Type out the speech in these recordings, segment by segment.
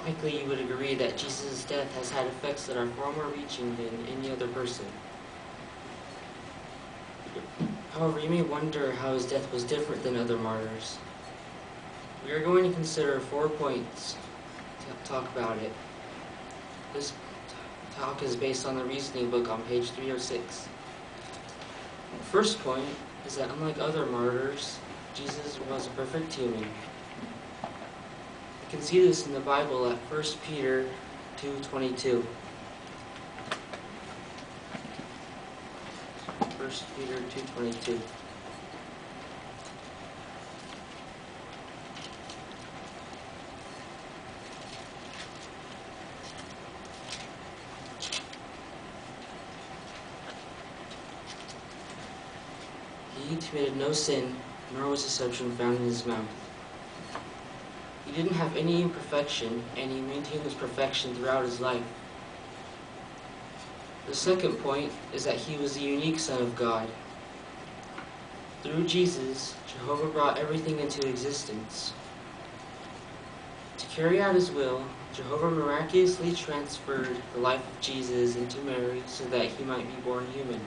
philosophically, you would agree that Jesus' death has had effects that are far more reaching than any other person. However, you may wonder how his death was different than other martyrs. We are going to consider 4 points to talk about it. This talk is based on the reasoning book on page 306. The first point is that unlike other martyrs, Jesus was a perfect human. You can see this in the Bible at 1 Peter 2:22. 1 Peter 2:22. He committed no sin, nor was deception found in his mouth. He didn't have any imperfection, and he maintained his perfection throughout his life. The second point is that he was the unique Son of God. Through Jesus, Jehovah brought everything into existence. To carry out his will, Jehovah miraculously transferred the life of Jesus into Mary so that he might be born human.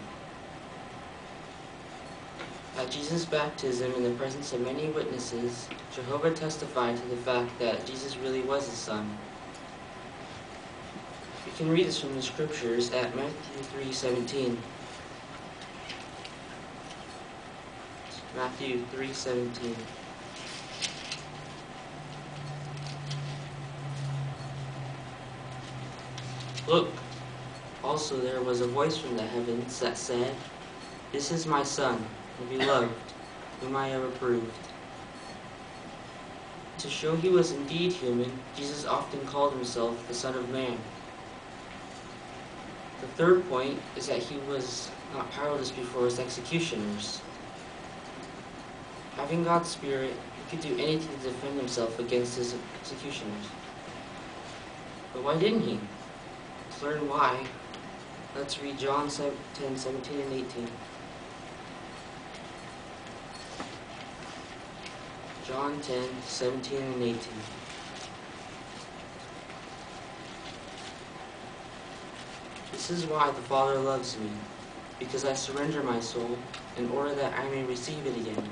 At Jesus' baptism, in the presence of many witnesses, Jehovah testified to the fact that Jesus really was his son. We can read this from the scriptures at Matthew 3:17. Matthew 3:17. Look, also there was a voice from the heavens that said, "This is my Son, the beloved, whom I have approved." To show he was indeed human, Jesus often called himself the Son of Man. The third point is that he was not powerless before his executioners. Having God's Spirit, he could do anything to defend himself against his executioners. But why didn't he? To learn why, let's read John 10:17 and 18. John 10:17 and 18. This is why the Father loves me, because I surrender my soul in order that I may receive it again.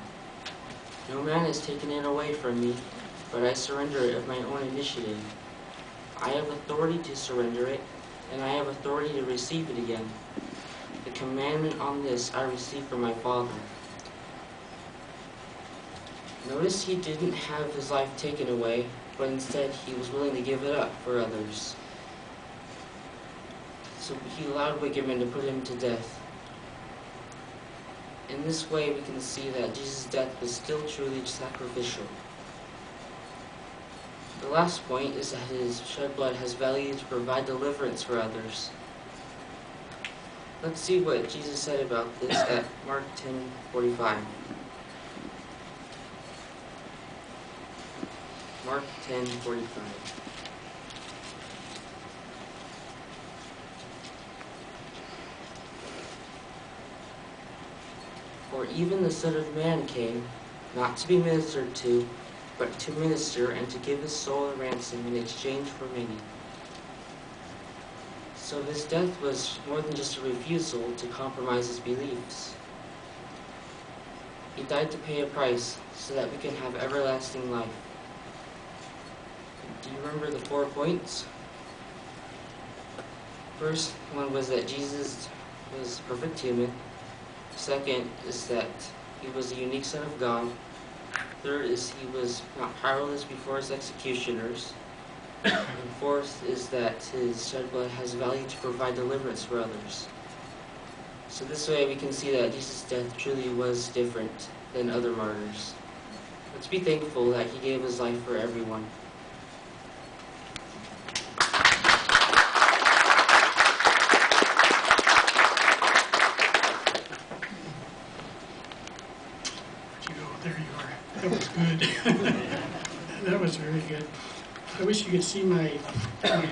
No man has taken it away from me, but I surrender it of my own initiative. I have authority to surrender it, and I have authority to receive it again. The commandment on this I received from my Father. Notice he didn't have his life taken away, but instead he was willing to give it up for others. So he allowed wicked men to put him to death. In this way we can see that Jesus' death was still truly sacrificial. The last point is that his shed blood has value to provide deliverance for others. Let's see what Jesus said about this at Mark 10:45. Mark 10:45. For even the Son of Man came, not to be ministered to, but to minister and to give his soul a ransom in exchange for many. So his death was more than just a refusal to compromise his beliefs. He died to pay a price so that we can have everlasting life. Do you remember the 4 points? First one was that Jesus was perfect human. Second is that he was the unique Son of God. Third is he was not powerless before his executioners. And fourth is that his shed blood has value to provide deliverance for others. So this way we can see that Jesus' death truly was different than other martyrs. Let's be thankful that he gave his life for everyone. There you are. That was good. That was very good. I wish you could see my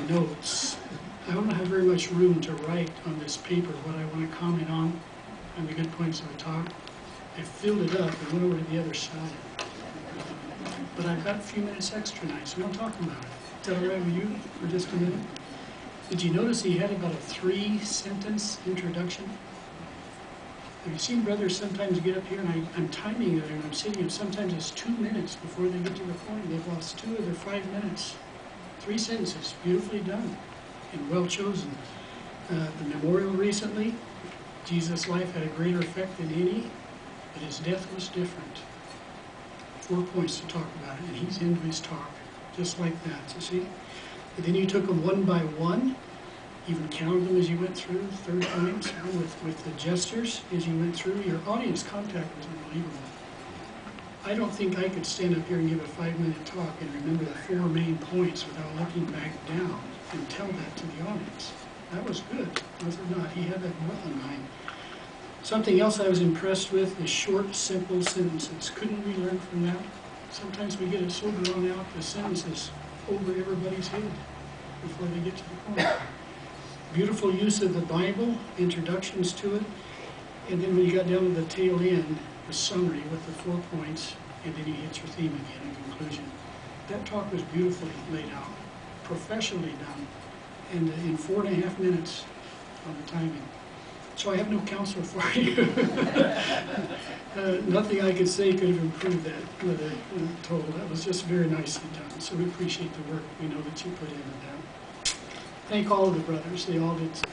notes. I don't have very much room to write on this paper what I want to comment on the good points of the talk. I filled it up and went over to the other side. But I've got a few minutes extra tonight, so we'll talk about it. that all right with you for just a minute? Did you notice he had about a 3-sentence introduction? Have you seen brothers sometimes get up here, and I'm timing it, and I'm sitting, and sometimes it's 2 minutes before they get to the point. They've lost 2 of their 5 minutes. 3 sentences, beautifully done and well chosen. The memorial recently, Jesus' life had a greater effect than any, but his death was different. 4 points to talk about it, and he's into his talk, just like that, you see? And then you took them one by one, even counted them as you went through, 3rd point, with the gestures as you went through. Your audience contact was unbelievable. I don't think I could stand up here and give a 5-minute talk and remember the 4 main points without looking back down and tell that to the audience. That was good, was it not? He had that well in mind. Something else I was impressed with is short, simple sentences. Couldn't we learn from that? Sometimes we get it so drawn out, the sentences over everybody's head before they get to the point. Beautiful use of the Bible, introductions to it, and then when you got down to the tail end, the summary with the 4 points, and then you hit your theme again in conclusion. That talk was beautifully laid out, professionally done, and in 4.5 minutes on the timing. So I have no counsel for you. Nothing I could say could have improved that with a total. That was just very nicely done. So we appreciate the work we know that you put into that. Thank all of the brothers. They all did